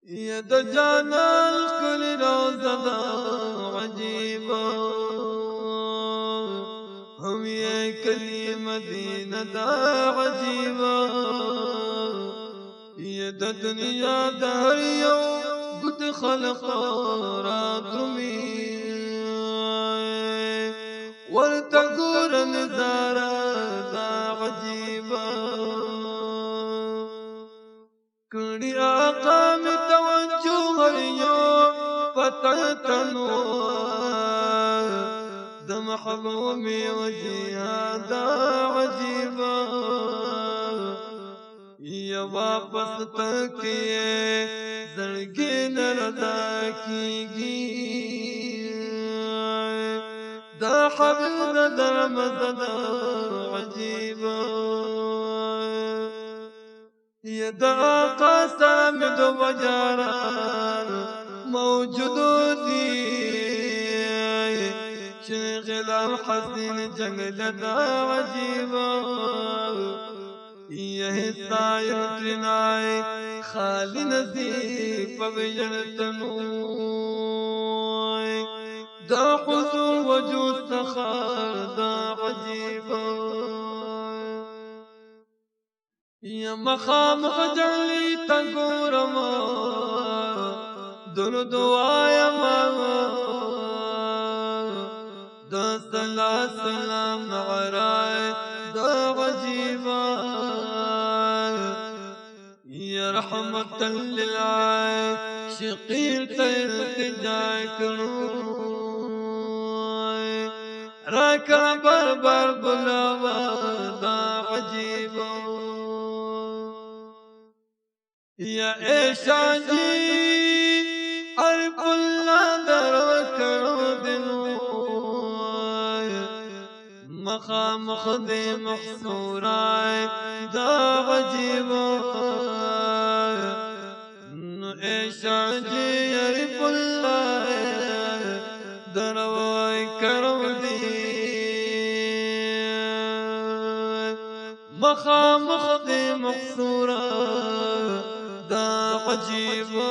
يا دجانا الكل روزنا عجيبة هم يا كلي مدينة دا عجيبة يا دنيا داريو قد خلق راكمي ورتقور نزارة دا عجيبة کړي آقا می توجه هریو پتتنو د محبوب می وجهاد عجیبا یا واپس تکیه زړګي نردا کیږي دا حبیب درمزد عجیبا يا دعاقا سامد وجاران موجودي شغل الحسين جنگل عجيبا يا حصاير ترناي خالي نزيف بجنتنوي دا حضور وجود سخار دا عجيبا يا مخام خجلي تنقورما دون دعايا ما دا سلام نعراي دا عجيبا يا رحمة للعاشقين تلتجاك راكا بربر بلاوا دا عجيبا يا إيشان جي عرف الله دركرو دنوي مخام خدي محصوراي دا عجيبا إيشان جي عرف الله دركرو دي مخام خدي محصوراي دا عجيبا